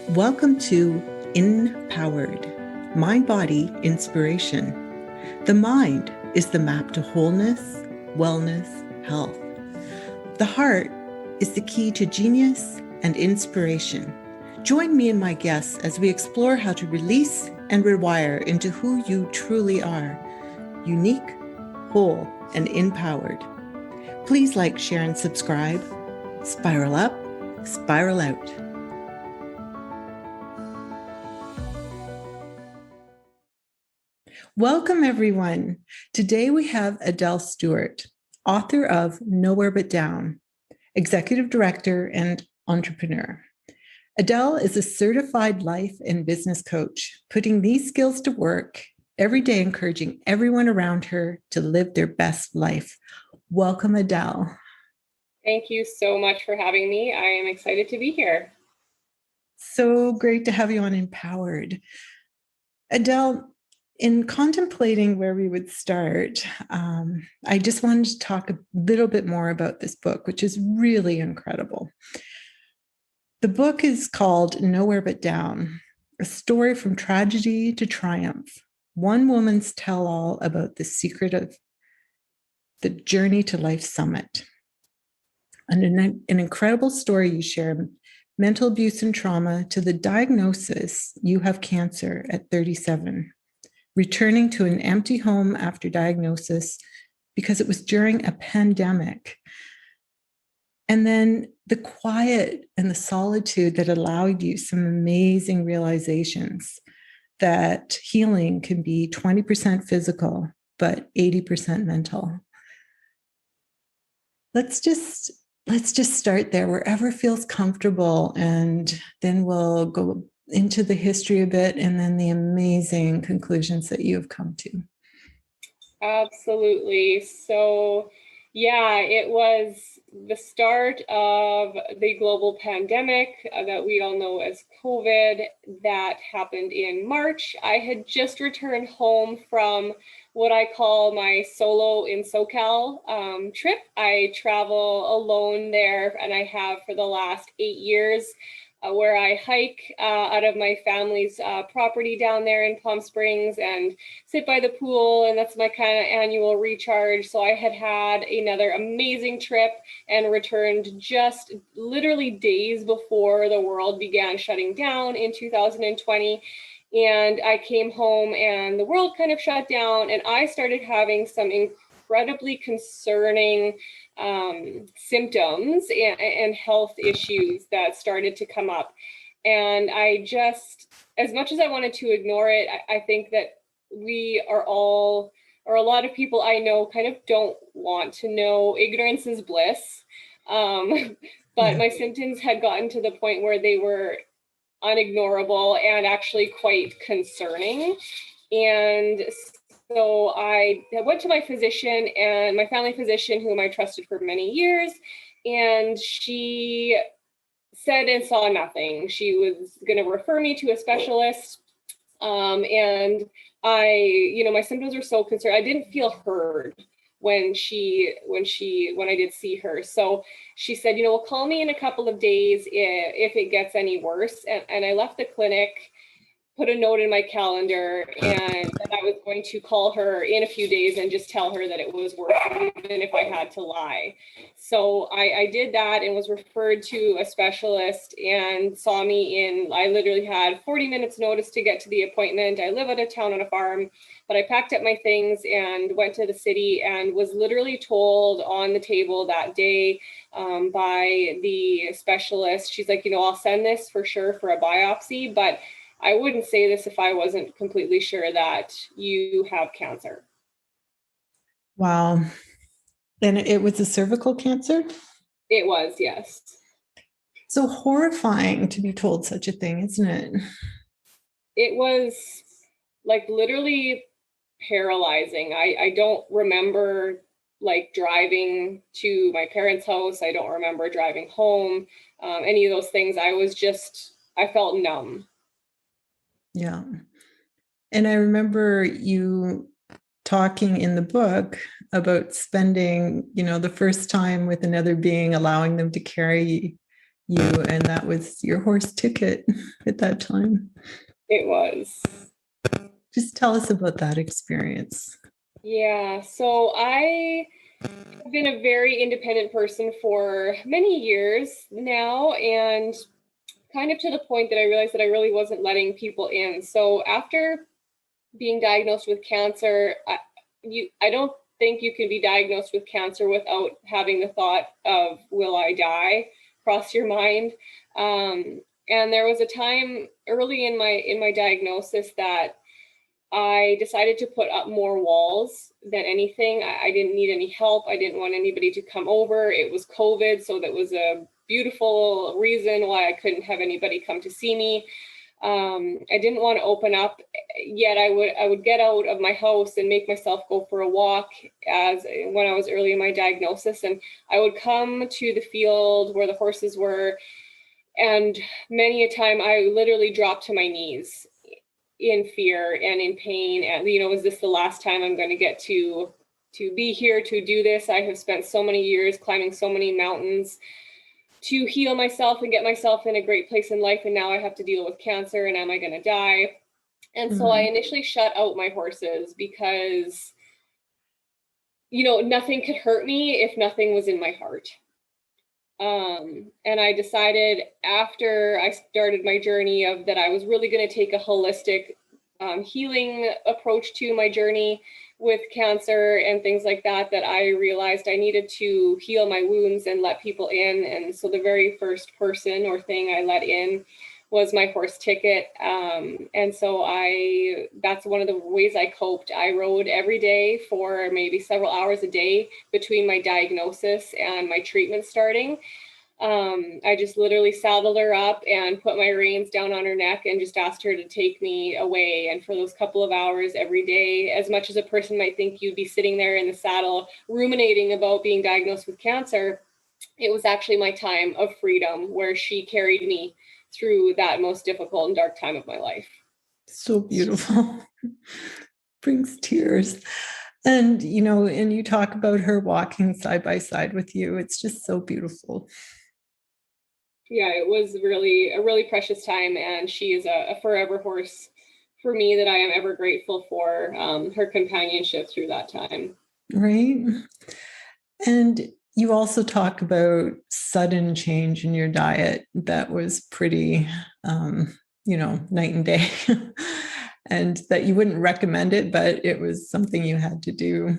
Welcome to Empowered, Mind Body Inspiration. The mind is the map to wholeness, wellness, health. The heart is the key to genius and inspiration. Join me and my guests as we explore how to release and rewire into who you truly are, unique, whole, and empowered. Please like, share, and subscribe. Spiral up, spiral out. Welcome, everyone. Today we have Adelle Stewart, author of Nowhere But Down, executive director and entrepreneur. Adelle is a certified life and business coach, putting these skills to work every day, encouraging everyone around her to live their best life. Welcome, Adelle. Thank you so much for having me. I am excited to be here. So great to have you on Empowered. Adelle, in contemplating where we would start, I just wanted to talk a little bit more about this book, which is really incredible. The book is called Nowhere But Down, a story from tragedy to triumph. One woman's tell-all about the secret of the Journey to Life Summit. An incredible story you share, mental abuse and trauma to the diagnosis you have cancer at 37. Returning to an empty home after diagnosis because it was during a pandemic. And then the quiet and the solitude that allowed you some amazing realizations that healing can be 20% physical, but 80% mental. Let's just start there, wherever feels comfortable, and then we'll go into the history a bit and then the amazing conclusions that you have come to. Absolutely. So, yeah, it was the start of the global pandemic that we all know as COVID that happened in March. I had just returned home from what I call my solo in SoCal trip. I travel alone there, and I have for the last 8 years. Where I hike out of my family's property down there in Palm Springs and sit by the pool, and that's my kind of annual recharge. So I had another amazing trip and returned just literally days before the world began shutting down in 2020. And I came home and the world kind of shut down, and I started having some incredibly concerning symptoms and health issues that started to come up. And I just, as much as I wanted to ignore it, I think that we are all, or a lot of people I know, kind of don't want to know. Ignorance is bliss. But my symptoms had gotten to the point where they were unignorable and actually quite concerning. And so I went to my physician, and my family physician, whom I trusted for many years, and she said and saw nothing. She was going to refer me to a specialist. And my symptoms were so concerned. I didn't feel heard when I did see her. So she said, well, call me in a couple of days if it gets any worse. And I left the clinic, put a note in my calendar, and that I was going to call her in a few days and just tell her that it was worse, even if I had to lie. So I did that and was referred to a specialist, and saw me I literally had 40 minutes notice to get to the appointment. I live out of town on a farm, but I packed up my things and went to the city, and was literally told on the table that day by the specialist, she's like, I'll send this for sure for a biopsy, but I wouldn't say this if I wasn't completely sure that you have cancer. Wow. And it was a cervical cancer? It was, yes. So horrifying to be told such a thing, isn't it? It was like literally paralyzing. I don't remember driving to my parents' house. I don't remember driving home, any of those things. I felt numb. Yeah. And I remember you talking in the book about spending, the first time with another being, allowing them to carry you, and that was your horse ticket at that time. It was. Just tell us about that experience. Yeah, so I have been a very independent person for many years now, and kind of to the point that I realized that I really wasn't letting people in. So after being diagnosed with cancer, I don't think you can be diagnosed with cancer without having the thought of, will I die, cross your mind. And there was a time early in my diagnosis that I decided to put up more walls than anything. I didn't need any help. I didn't want anybody to come over. It was COVID, so that was a beautiful reason why I couldn't have anybody come to see me. I didn't want to open up, yet I would get out of my house and make myself go for a walk as when I was early in my diagnosis, and I would come to the field where the horses were, and many a time I literally dropped to my knees in fear and in pain, and is this the last time I'm going to get to be here to do this? I have spent so many years climbing so many mountains to heal myself and get myself in a great place in life, and now I have to deal with cancer, and am I going to die? And so I initially shut out my horses because nothing could hurt me if nothing was in my heart. And I decided after I started my journey of that I was really going to take a holistic healing approach to my journey with cancer and things like that, that I realized I needed to heal my wounds and let people in. And so the very first person or thing I let in was my horse ticket. And so that's one of the ways I coped. I rode every day for maybe several hours a day between my diagnosis and my treatment starting. I just literally saddled her up and put my reins down on her neck and just asked her to take me away. And for those couple of hours every day, as much as a person might think you'd be sitting there in the saddle ruminating about being diagnosed with cancer, it was actually my time of freedom where she carried me through that most difficult and dark time of my life. So beautiful. Brings tears. And, and you talk about her walking side by side with you. It's just so beautiful. Yeah, it was really a really precious time. And she is a forever horse for me that I am ever grateful for her companionship through that time. Right. And you also talk about sudden change in your diet that was pretty, night and day, and that you wouldn't recommend it, but it was something you had to do.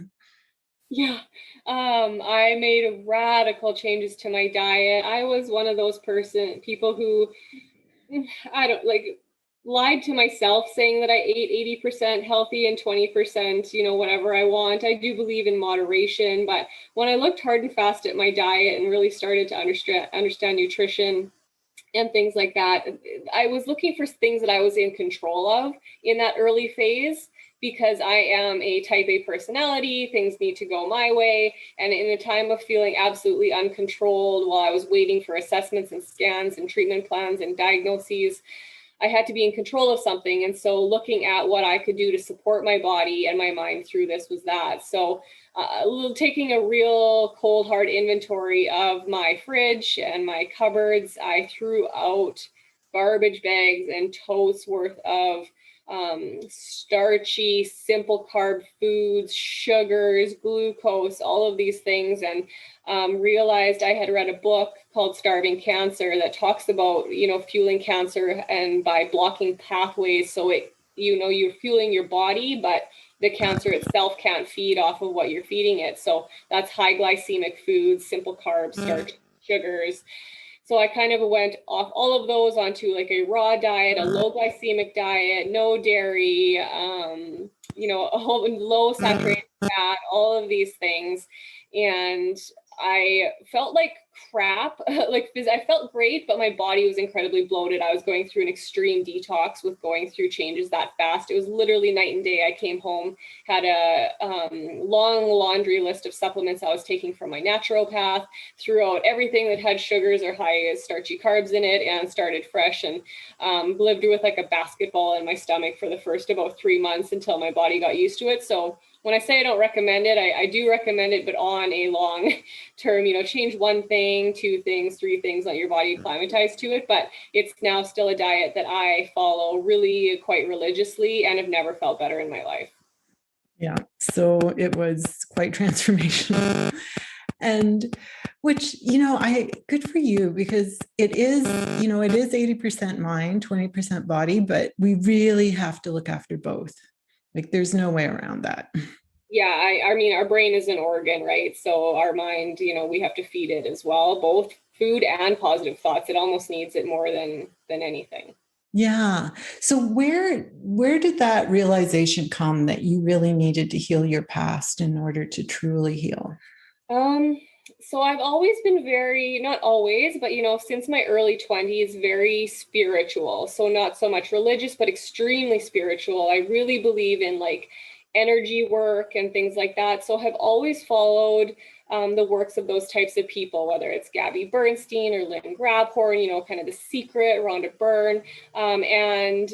Yeah, I made radical changes to my diet. I was one of those people who I don't like lied to myself saying that I ate 80% healthy and 20%, whatever I want. I do believe in moderation, but when I looked hard and fast at my diet and really started to understand nutrition and things like that, I was looking for things that I was in control of in that early phase, because I am a type A personality. Things need to go my way. And in a time of feeling absolutely uncontrolled while I was waiting for assessments and scans and treatment plans and diagnoses, I had to be in control of something. And so looking at what I could do to support my body and my mind through this was that. So taking a real cold, hard inventory of my fridge and my cupboards, I threw out garbage bags and totes worth of starchy, simple carb foods, sugars, glucose, all of these things, and realized I had read a book called Starving Cancer that talks about, fueling cancer and by blocking pathways. So you're fueling your body, but the cancer itself can't feed off of what you're feeding it. So that's high glycemic foods, simple carbs, starch, sugars. So I kind of went off all of those onto like a raw diet, a low glycemic diet, no dairy, a whole low saturated fat, all of these things. And I felt like crap. I felt great, but my body was incredibly bloated. I was going through an extreme detox with going through changes that fast. It was literally night and day. I came home, had a long laundry list of supplements I was taking from my naturopath, threw out everything that had sugars or high starchy carbs in it, and started fresh, and lived with like a basketball in my stomach for the first about 3 months until my body got used to it. So when I say I don't recommend it, I do recommend it, but on a long term, change one thing, two things, three things, let your body acclimatize to it. But it's now still a diet that I follow really quite religiously and have never felt better in my life. Yeah. So it was quite transformational. And which, I good for you, because it is, it is 80% mind, 20% body, but we really have to look after both. Like there's no way around that. Yeah, I mean, our brain is an organ, right? So our mind, we have to feed it as well, both food and positive thoughts. It almost needs it more than anything. Yeah. So where did that realization come that you really needed to heal your past in order to truly heal? Um, so I've always been very, not always, but since my early 20s, very spiritual. So not so much religious, but extremely spiritual. I really believe in like energy work and things like that. So have always followed the works of those types of people, whether it's Gabby Bernstein or Lynn Grabhorn, kind of The Secret, Rhonda Byrne, and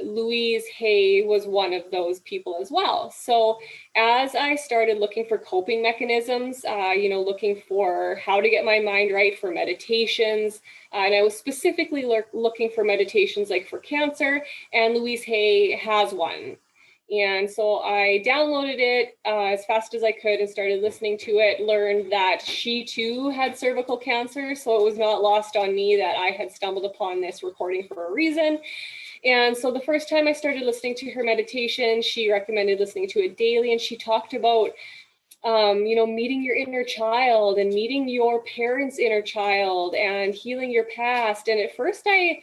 Louise Hay was one of those people as well. So as I started looking for coping mechanisms, looking for how to get my mind right for meditations, and I was specifically looking for meditations like for cancer, and Louise Hay has one. And so I downloaded it as fast as I could and started listening to it, learned that she too had cervical cancer. So it was not lost on me that I had stumbled upon this recording for a reason. And so the first time I started listening to her meditation, she recommended listening to it daily. And she talked about, meeting your inner child and meeting your parents' inner child and healing your past. And at first I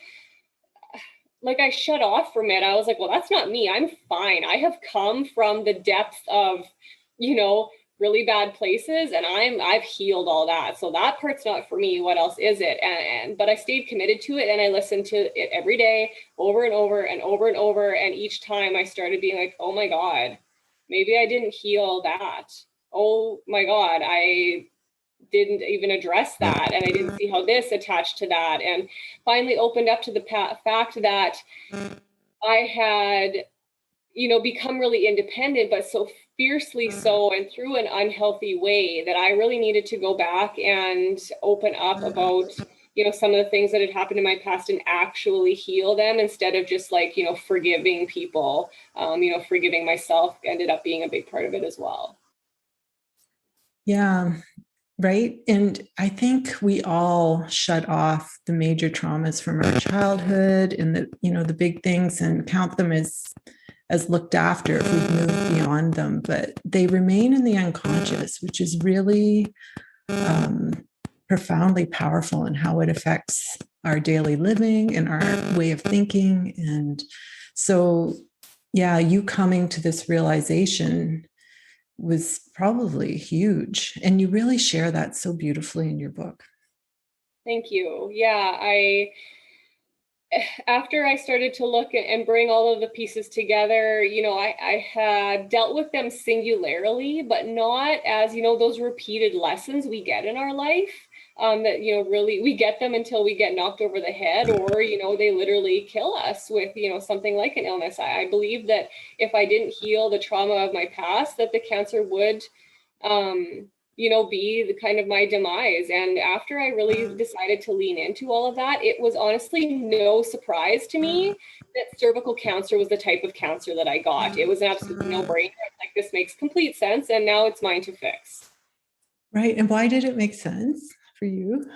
shut off from it. I was like, well, that's not me. I'm fine. I have come from the depth of, really bad places, and I've healed all that. So that part's not for me. What else is it? But I stayed committed to it, and I listened to it every day, over and over and over and over. And each time I started being like, oh my God, maybe I didn't heal that. Oh my God, I didn't even address that, and I didn't see how this attached to that, and finally opened up to the fact that I had become really independent, but so fiercely so, and through an unhealthy way, that I really needed to go back and open up about some of the things that had happened in my past and actually heal them, instead of just forgiving people. Forgiving myself ended up being a big part of it as well. Yeah. Right. And I think we all shut off the major traumas from our childhood and the big things and count them as looked after if we've moved beyond them, but they remain in the unconscious, which is really profoundly powerful in how it affects our daily living and our way of thinking. And so, yeah, you coming to this realization was probably huge. And you really share that so beautifully in your book. Thank you. Yeah, after I started to look and bring all of the pieces together, I had dealt with them singularly, but not as, those repeated lessons we get in our life. That, really, we get them until we get knocked over the head, or, they literally kill us with, something like an illness. I believe that if I didn't heal the trauma of my past, that the cancer would, be the kind of my demise. And after I really decided to lean into all of that, it was honestly no surprise to me that cervical cancer was the type of cancer that I got. It was an absolute no-brainer. Like, this makes complete sense, and now it's mine to fix. Right. And why did it make sense for you?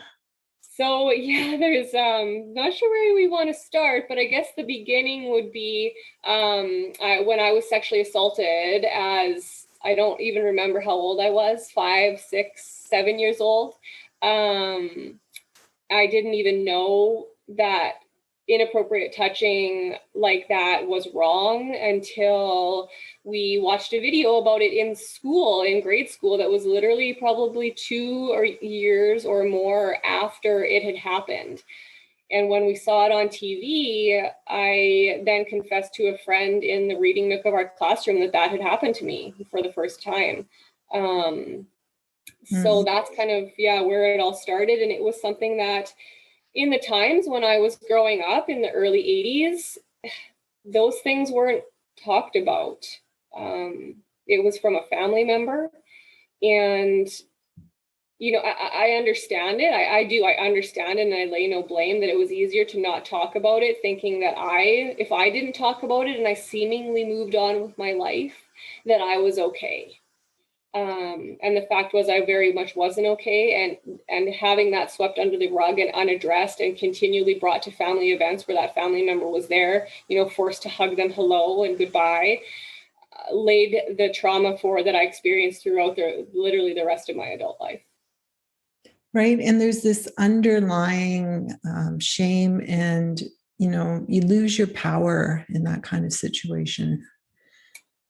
So yeah, there's not sure where we want to start, but I guess the beginning would be when I was sexually assaulted, as I don't even remember how old I was, 5, 6, 7 years old. I didn't even know that inappropriate touching like that was wrong until we watched a video about it in school, in grade school, that was literally probably 2 years or more after it had happened. And when we saw it on TV, I then confessed to a friend in the reading nook of our classroom that had happened to me for the first time. So that's kind of, where it all started. And it was something that in the times when I was growing up in the early 80s, those things weren't talked about. it was from a family member. And I understand it. I do. I understand it, and I lay no blame that it was easier to not talk about it, thinking that if I didn't talk about it and I seemingly moved on with my life, that I was okay. And the fact was, I very much wasn't okay. And having that swept under the rug and unaddressed and continually brought to family events where that family member was there, forced to hug them hello and goodbye, laid the trauma that I experienced throughout literally the rest of my adult life. Right. And there's this underlying shame, and, you lose your power in that kind of situation.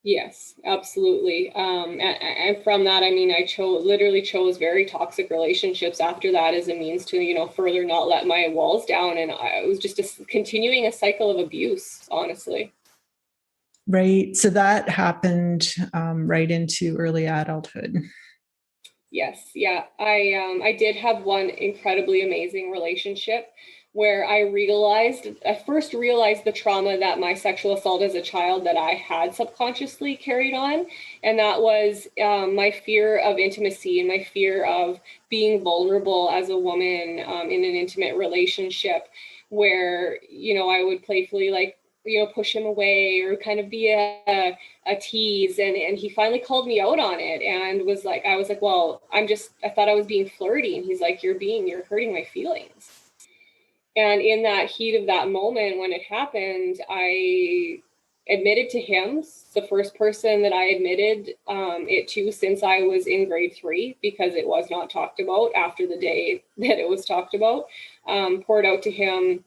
Yes, absolutely. And from that, I mean, I literally chose very toxic relationships after that as a means to, further not let my walls down. And it was just continuing a cycle of abuse, honestly. Right. So that happened right into early adulthood. Yes. Yeah. I did have one incredibly amazing relationship where I first realized the trauma that my sexual assault as a child that I had subconsciously carried on. And that was my fear of intimacy and my fear of being vulnerable as a woman in an intimate relationship where, I would playfully push him away or kind of be a tease. And he finally called me out on it and I was like, well, I thought I was being flirty. And he's like, you're hurting my feelings. And in that heat of that moment, when it happened, I admitted to him, the first person that I admitted it to since I was in grade 3, because it was not talked about after the day that it was talked about, poured out to him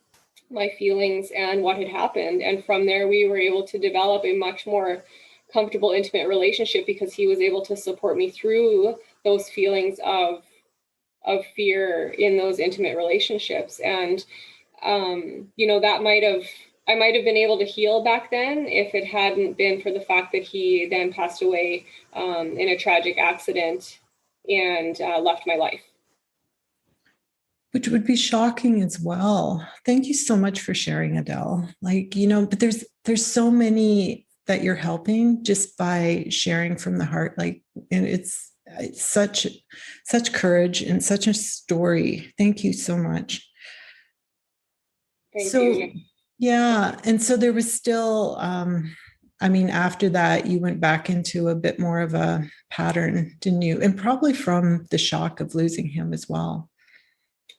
my feelings and what had happened. And from there, we were able to develop a much more comfortable, intimate relationship because he was able to support me through those feelings of fear in those intimate relationships. And, I might have been able to heal back then if it hadn't been for the fact that he then passed away in a tragic accident and left my life. Which would be shocking as well. Thank you so much for sharing, Adele. But there's so many that you're helping just by sharing from the heart. And it's such courage and such a story. Thank you so much. Thank you. Yeah. And so there was still, after that, you went back into a bit more of a pattern, didn't you? And probably from the shock of losing him as well.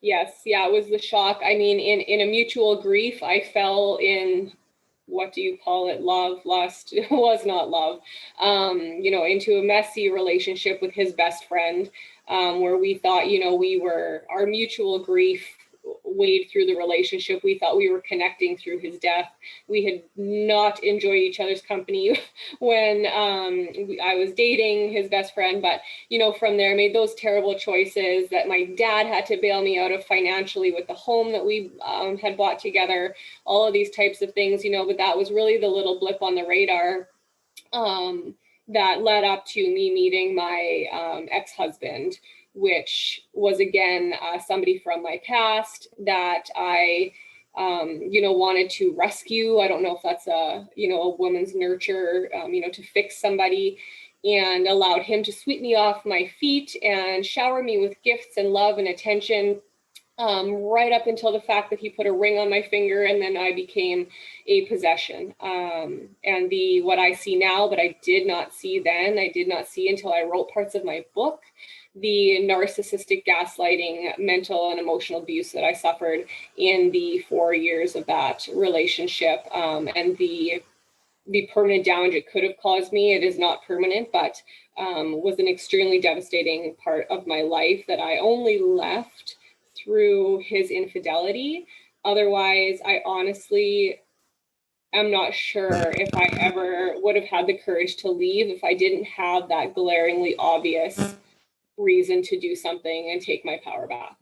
Yes. Yeah, it was the shock. I mean, in a mutual grief, I fell in, what do you call it? Love, lust. It was not love. Into a messy relationship with his best friend, where we thought, our mutual grief weighed through the relationship. We thought we were connecting through his death. We had not enjoyed each other's company when I was dating his best friend. But, from there, I made those terrible choices that my dad had to bail me out of financially with the home that we had bought together, all of these types of things, but that was really the little blip on the radar that led up to me meeting my ex-husband, which was, again, somebody from my past that I, wanted to rescue. I don't know if that's a woman's nurture, to fix somebody, and allowed him to sweep me off my feet and shower me with gifts and love and attention, right up until the fact that he put a ring on my finger, and then I became a possession. And what I see now, but I did not see then, I did not see until I wrote parts of my book, the narcissistic gaslighting, mental and emotional abuse that I suffered in the 4 years of that relationship, and the permanent damage it could have caused me. It is not permanent, but was an extremely devastating part of my life that I only left through his infidelity. Otherwise, I honestly am not sure if I ever would have had the courage to leave if I didn't have that glaringly obvious reason to do something and take my power back.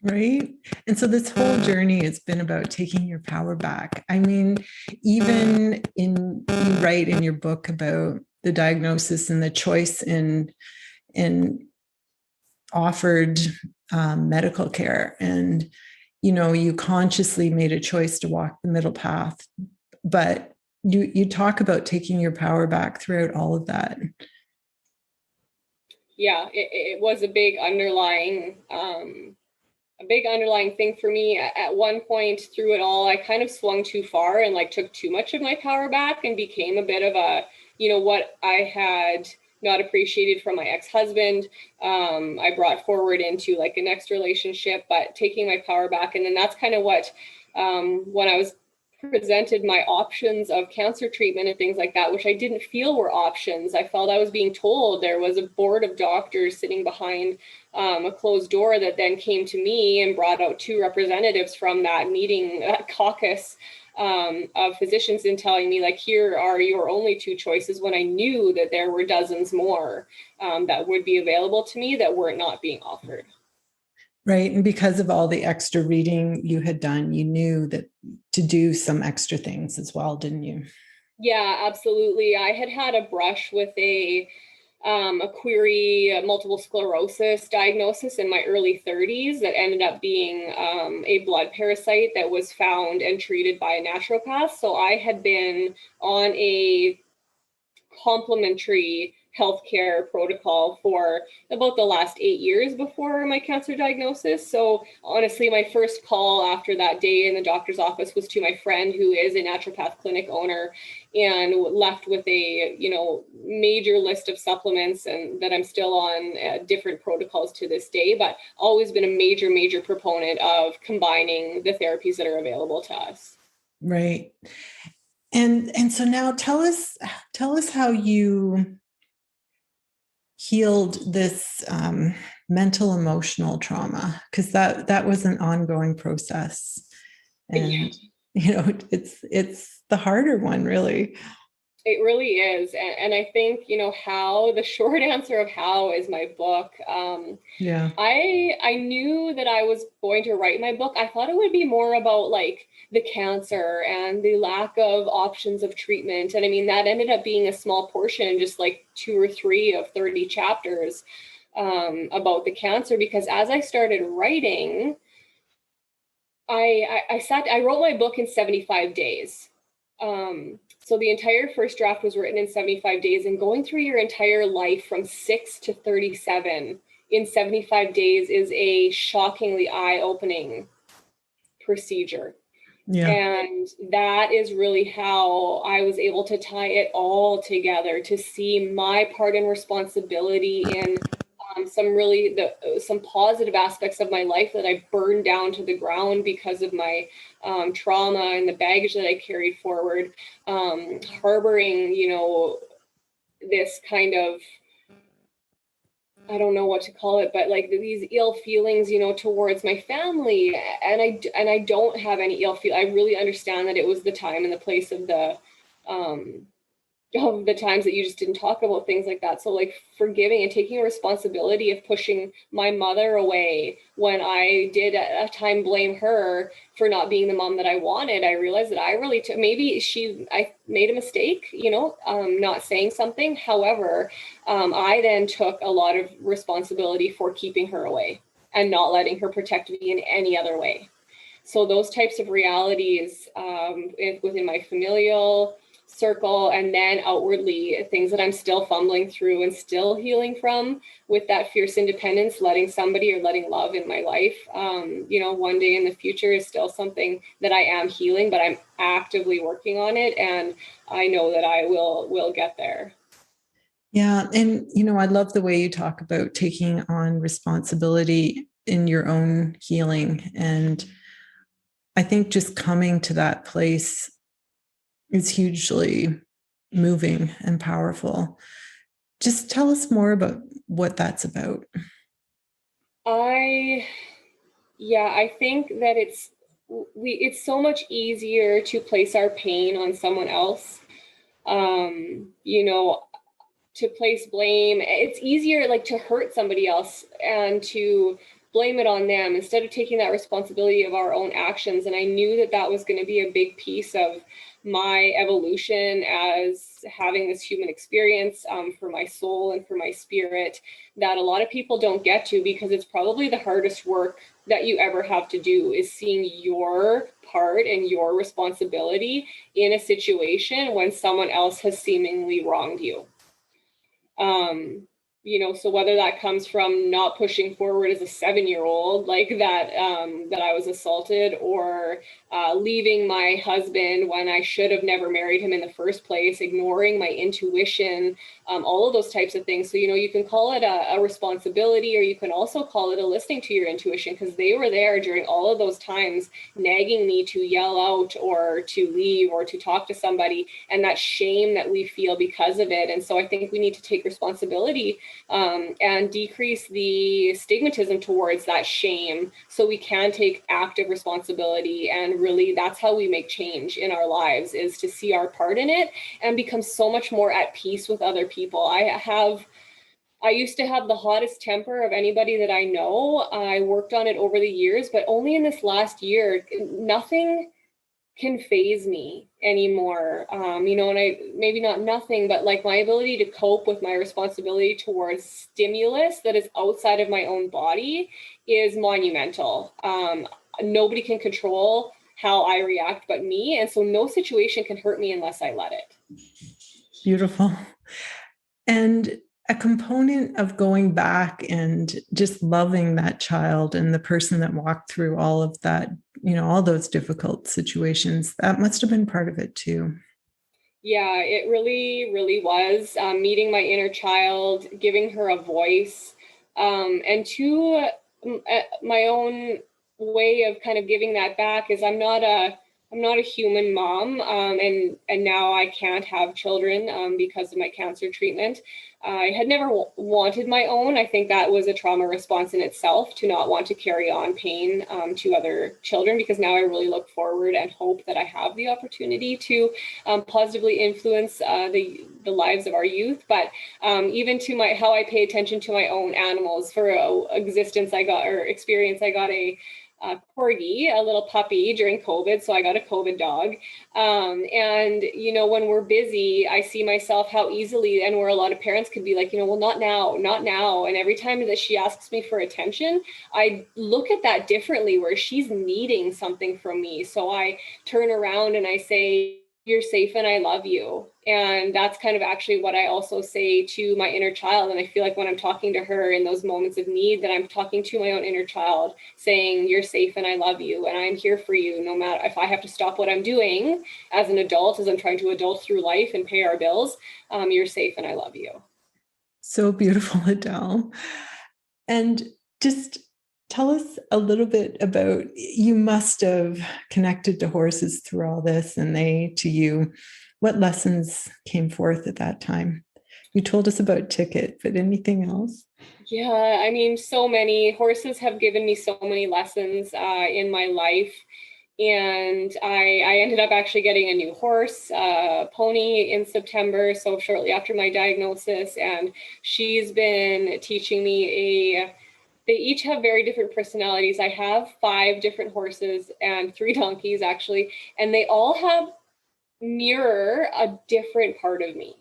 Right. And so this whole journey has been about taking your power back. I mean, even you write in your book about the diagnosis and the choice in offered medical care. And, you consciously made a choice to walk the middle path. But you talk about taking your power back throughout all of that. yeah, it was a big underlying thing for me. At one point through it all, I kind of swung too far and like took too much of my power back and became a bit of a, what I had not appreciated from my ex-husband. I brought forward into like a next relationship, but taking my power back. And then that's kind of what, when I was presented my options of cancer treatment and things like that, which I didn't feel were options. I felt I was being told. There was a board of doctors sitting behind a closed door that then came to me and brought out two representatives from that meeting, that caucus of physicians, and telling me like, here are your only two choices, when I knew that there were dozens more that would be available to me that were not being offered. Right. And because of all the extra reading you had done, you knew that to do some extra things as well, didn't you? Yeah, absolutely. I had had a brush with a query multiple sclerosis diagnosis in my early 30s that ended up being a blood parasite that was found and treated by a naturopath. So I had been on a complementary healthcare protocol for about the last 8 years before my cancer diagnosis. So honestly, my first call after that day in the doctor's office was to my friend who is a naturopath clinic owner, and left with a major list of supplements, and that I'm still on different protocols to this day, but always been a major proponent of combining the therapies that are available to us. Right. And so now tell us how you healed this mental emotional trauma, because that was an ongoing process, Yeah. and it's the harder one, really. It really is. And I think, how the short answer of how is my book. Yeah. I knew that I was going to write my book. I thought it would be more about like the cancer and the lack of options of treatment. And I mean, that ended up being a small portion, just like 2 or 3 of 30 chapters about the cancer. Because as I started writing, I wrote my book in 75 days. So the entire first draft was written in 75 days, and going through your entire life from 6 to 37 in 75 days is a shockingly eye-opening procedure. Yeah. And that is really how I was able to tie it all together, to see my part and responsibility in some positive aspects of my life that I burned down to the ground because of my trauma and the baggage that I carried forward, harboring, this kind of, I don't know what to call it, but like these ill feelings, towards my family. And I don't have any ill feel. I really understand that it was the time and the place um, of the times that you just didn't talk about things like that. So like forgiving and taking a responsibility of pushing my mother away when I did at a time blame her for not being the mom that I wanted. I realized that I really took, I made a mistake, not saying something. However, I then took a lot of responsibility for keeping her away and not letting her protect me in any other way. So those types of realities within my familial circle, and then outwardly things that I'm still fumbling through and still healing from, with that fierce independence, letting somebody or letting love in my life, one day in the future is still something that I am healing, but I'm actively working on it. And I know that I will get there. Yeah. And, I love the way you talk about taking on responsibility in your own healing. And I think just coming to that place is hugely moving and powerful. Just tell us more about what that's about. I think that it's so much easier to place our pain on someone else. To place blame. It's easier like to hurt somebody else and to blame it on them instead of taking that responsibility of our own actions. And I knew that that was going to be a big piece of my evolution as having this human experience, for my soul and for my spirit, that a lot of people don't get to, because it's probably the hardest work that you ever have to do, is seeing your part and your responsibility in a situation when someone else has seemingly wronged you. so whether that comes from not pushing forward as a 7-year-old, like that, that I was assaulted, or leaving my husband when I should have never married him in the first place, ignoring my intuition, all of those types of things. So, you can call it a responsibility, or you can also call it a listening to your intuition, because they were there during all of those times, nagging me to yell out or to leave or to talk to somebody, and that shame that we feel because of it. And so I think we need to take responsibility, and decrease the stigmatism towards that shame, so we can take active responsibility. And really, that's how we make change in our lives, is to see our part in it and become so much more at peace with other people. I used to have the hottest temper of anybody that I know. I worked on it over the years, but only in this last year, nothing can phase me anymore. And I, maybe not nothing, but like my ability to cope with my responsibility towards stimulus that is outside of my own body is monumental. Nobody can control how I react but me. And so no situation can hurt me unless I let it. Beautiful. And a component of going back and just loving that child and the person that walked through all of that, all those difficult situations, that must have been part of it too. Yeah, it really, really was. Meeting my inner child, giving her a voice, and to my own way of kind of giving that back is I'm not a human mom, and now I can't have children because of my cancer treatment. I had never wanted my own. I think that was a trauma response in itself, to not want to carry on pain to other children, because now I really look forward and hope that I have the opportunity to positively influence the lives of our youth. But even to how I pay attention to my own animals. For experience, I got a corgi, a little puppy, during COVID. So I got a COVID dog. And, when we're busy, I see myself how easily, and where a lot of parents could be like, well, not now, not now. And every time that she asks me for attention, I look at that differently, where she's needing something from me. So I turn around and I say, you're safe and I love you. And that's kind of actually what I also say to my inner child. And I feel like when I'm talking to her in those moments of need, that I'm talking to my own inner child, saying, you're safe and I love you. And I'm here for you, no matter if I have to stop what I'm doing as an adult, as I'm trying to adult through life and pay our bills. You're safe and I love you. So beautiful, Adele. And just tell us a little bit about, you must have connected to horses through all this, and they to you. What lessons came forth at that time? You told us about Ticket, but anything else? Yeah, I mean, so many horses have given me so many lessons in my life. And I ended up actually getting a new horse, pony, in September, so shortly after my diagnosis. And she's been teaching me they each have very different personalities. I have 5 different horses and 3 donkeys, actually, and they all mirror a different part of me.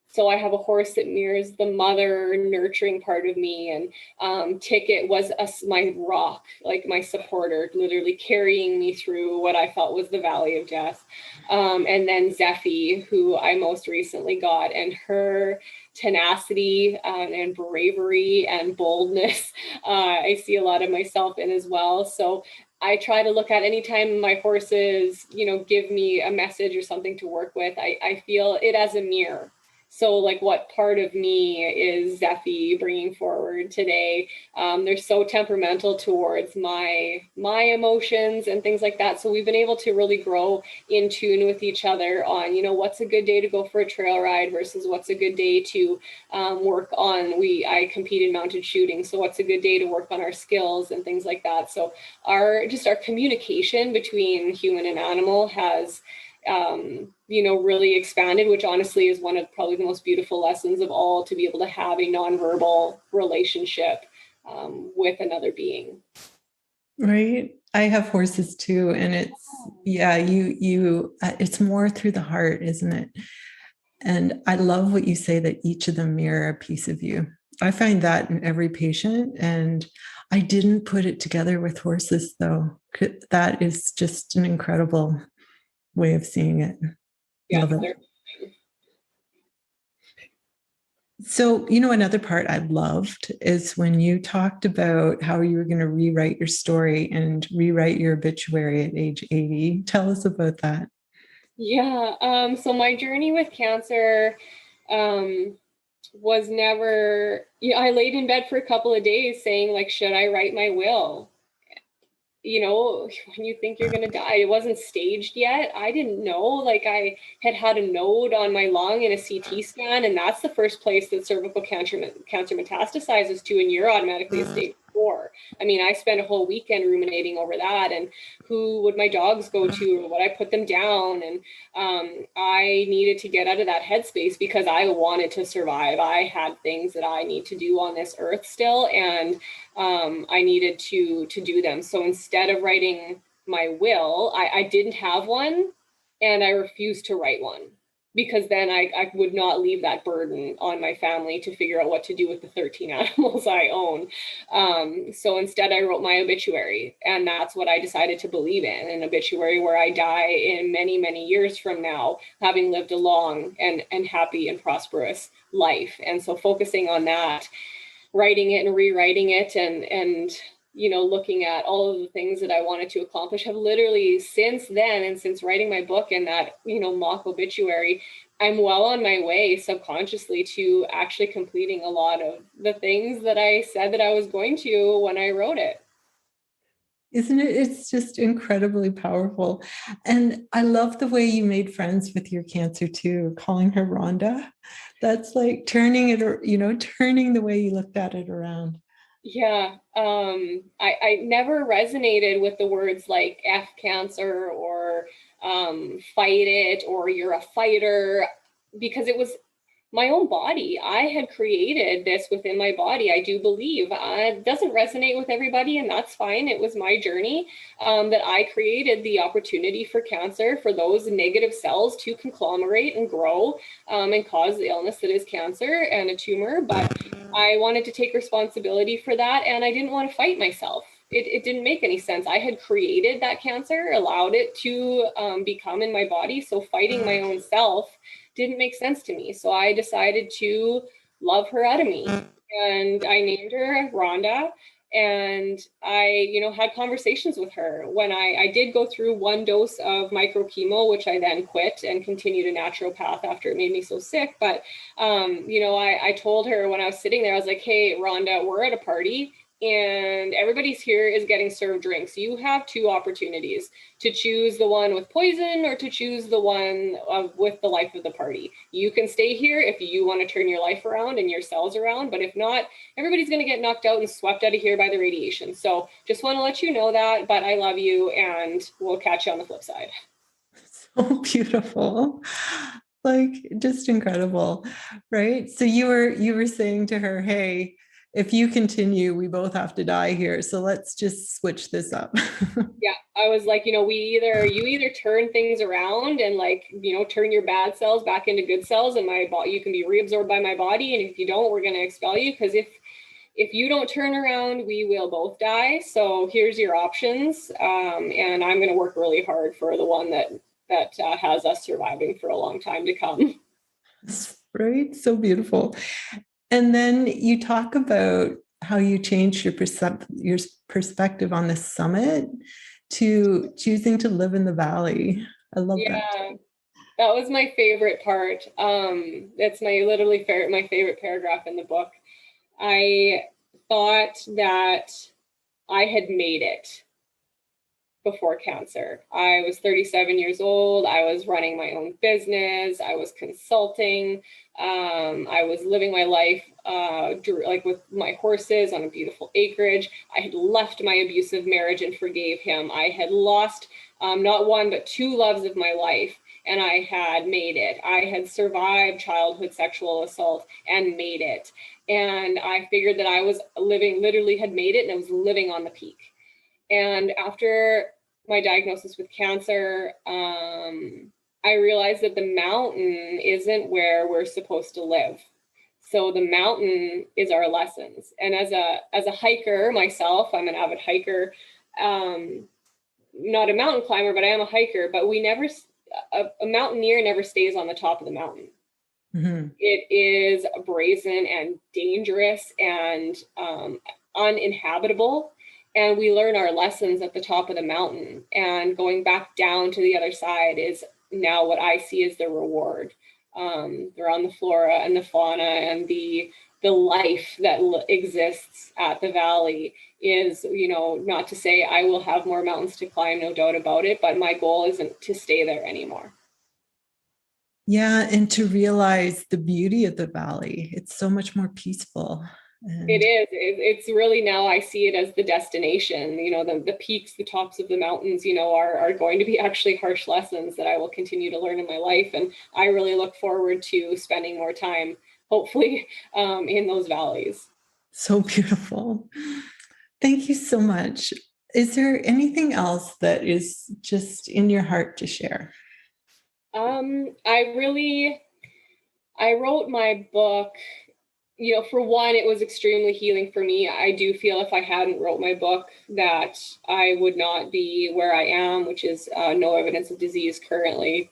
So I have a horse that mirrors the mother, nurturing part of me. And Ticket was my rock, like my supporter, literally carrying me through what I felt was the valley of death. And then Zeffie, who I most recently got, and her tenacity and bravery and boldness, I see a lot of myself in as well. So I try to look at, anytime my horses, give me a message or something to work with, I feel it as a mirror. So like, what part of me is Zeffie bringing forward today? They're so temperamental towards my emotions and things like that. So we've been able to really grow in tune with each other on, what's a good day to go for a trail ride versus what's a good day to work on. I compete in mounted shooting. So what's a good day to work on our skills and things like that. So our communication between human and animal has really expanded, which honestly is one of probably the most beautiful lessons of all, to be able to have a nonverbal relationship with another being. Right. I have horses too. And it's more through the heart, isn't it? And I love what you say, that each of them mirror a piece of you. I find that in every patient. And I didn't put it together with horses, though. That is just an incredible way of seeing it. Yeah, Love it. So, you know, another part I loved is when you talked about how you were going to rewrite your story and rewrite your obituary at age 80. Tell us about that. Yeah. So my journey with cancer, um, was never, yeah, I laid in bed for a couple of days saying, like, should I write my will? You know, when you think you're going to die, it wasn't staged yet. I didn't know. Like, I had had a node on my lung in a CT scan, and that's the first place that cervical cancer metastasizes to, and you're automatically a stage 4. I mean, I spent a whole weekend ruminating over that, and who would my dogs go to, or would I put them down? And I needed to get out of that headspace because I wanted to survive. I had things that I need to do on this earth still, and I needed to do them. So instead of writing my will, I didn't have one, and I refused to write one because then I would not leave that burden on my family to figure out what to do with the 13 animals I own. So instead, I wrote my obituary, and that's what I decided to believe in, an obituary where I die in many, many years from now, having lived a long and happy and prosperous life. And so focusing on that, writing it and rewriting it, and you know, looking at all of the things that I wanted to accomplish, have literally since then, and since writing my book and that, you know, mock obituary, I'm well on my way subconsciously to actually completing a lot of the things that I said that I was going to when I wrote it. Isn't it? It's just incredibly powerful. And I love the way you made friends with your cancer too, calling her Rhonda. That's like turning it, you know, turning the way you looked at it around. Yeah, I never resonated with the words like F cancer or fight it or you're a fighter, because it was my own body. I had created this within my body, I do believe. It doesn't resonate with everybody, and that's fine. It was my journey, that I created the opportunity for cancer, for those negative cells to conglomerate and grow, and cause the illness that is cancer and a tumor. But I wanted to take responsibility for that, and I didn't want to fight myself. It didn't make any sense. I had created that cancer, allowed it to become in my body. So fighting my own self didn't make sense to me. So I decided to love her out of me. And I named her Rhonda. And I, you know, had conversations with her when I did go through one dose of micro chemo, which I then quit and continued a naturopath after it made me so sick. But, you know, I told her when I was sitting there, I was like, hey, Rhonda, we're at a party and everybody's here is getting served drinks. You have two opportunities to choose the one with poison or to choose the one with the life of the party. You can stay here if you want to turn your life around and your cells around, but if not, everybody's going to get knocked out and swept out of here by the radiation. So just want to let you know that, but I love you and we'll catch you on the flip side. So beautiful. Like just incredible, right? So you were saying to her, hey, if you continue, we both have to die here. So let's just switch this up. Yeah, I was like, you know, you either turn things around and, like, you know, turn your bad cells back into good cells, and my body, you can be reabsorbed by my body, and if you don't, we're going to expel you, because if you don't turn around, we will both die. So here's your options, and I'm going to work really hard for the one that has us surviving for a long time to come. Right? So beautiful. And then you talk about how you changed your perspective on the summit to choosing to live in the valley. I love that. Yeah, that was my favorite part. That's my favorite paragraph in the book. I thought that I had made it before cancer. I was 37 years old. I was running my own business. I was consulting. I was living my life like with my horses on a beautiful acreage. I had left my abusive marriage and forgave him. I had lost not one, but two loves of my life. And I had made it. I had survived childhood sexual assault and made it. And I figured that I was literally had made it, and I was living on the peak. And after my diagnosis with cancer, I realized that the mountain isn't where we're supposed to live. So the mountain is our lessons. And as a hiker myself, I'm an avid hiker, not a mountain climber, but I am a hiker. But a mountaineer never stays on the top of the mountain. Mhm. It is brazen and dangerous and uninhabitable. And we learn our lessons at the top of the mountain. And going back down to the other side is now what I see as the reward. Around the flora and the fauna and the life that exists at the valley is, not to say I will have more mountains to climb, no doubt about it, but my goal isn't to stay there anymore. Yeah, and to realize the beauty of the valley. It's so much more peaceful. It And is. It's really, now I see it as the destination. The peaks, the tops of the mountains, are going to be actually harsh lessons that I will continue to learn in my life. And I really look forward to spending more time, hopefully, in those valleys. so beautiful. Thank you so much. Is there anything else that is just in your heart to share? I wrote my book. For one, it was extremely healing for me. I do feel if I hadn't wrote my book that I would not be where I am, which is no evidence of disease currently,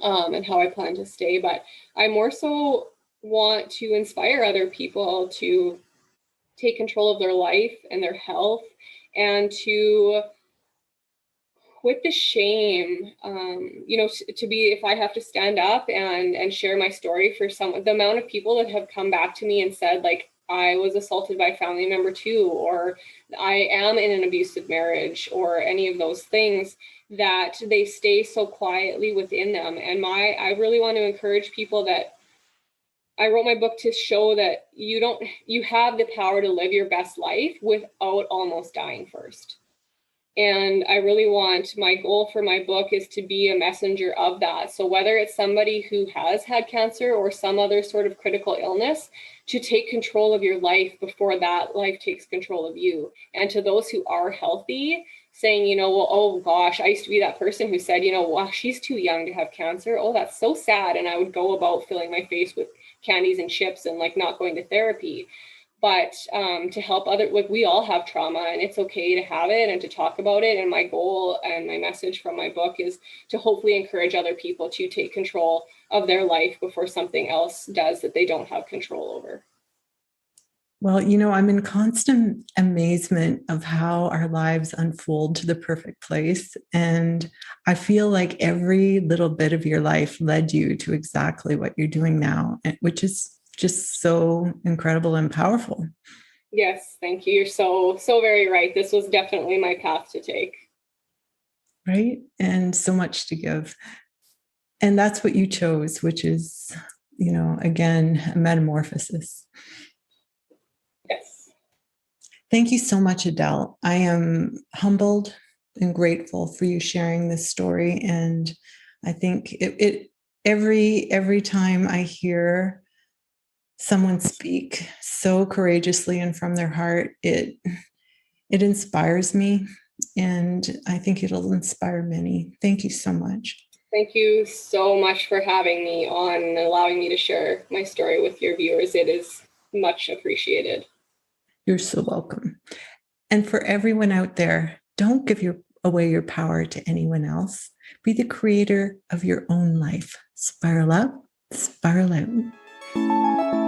and how I plan to stay. But I more so want to inspire other people to take control of their life and their health, and to quit the shame. To be, if I have to stand up and share my story, for the amount of people that have come back to me and said, like, I was assaulted by a family member too, or I am in an abusive marriage, or any of those things, that they stay so quietly within them. And I really want to encourage people that I wrote my book to show that you have the power to live your best life without almost dying first. And I really want, my goal for my book is to be a messenger of that. So whether it's somebody who has had cancer or some other sort of critical illness, to take control of your life before that life takes control of you. And to those who are healthy, saying, well, oh gosh, I used to be that person who said, wow, she's too young to have cancer. Oh, that's so sad. And I would go about filling my face with candies and chips and like not going to therapy. But to help like, we all have trauma, and it's okay to have it and to talk about it. And my goal and my message from my book is to hopefully encourage other people to take control of their life before something else does that they don't have control over. Well, I'm in constant amazement of how our lives unfold to the perfect place. And I feel like every little bit of your life led you to exactly what you're doing now, which is just so incredible and powerful. Yes, thank you. You're so very right. This was definitely my path to take. Right. And so much to give. And that's what you chose, which is, again, a metamorphosis. Yes. Thank you so much, Adele. I am humbled and grateful for you sharing this story. And I think every time I hear someone speak so courageously and from their heart, it inspires me. And I think it'll inspire many. Thank you so much. Thank you so much for having me on and allowing me to share my story with your viewers. It is much appreciated. You're so welcome. And for everyone out there, don't give away your power to anyone else. Be the creator of your own life. Spiral up, spiral out.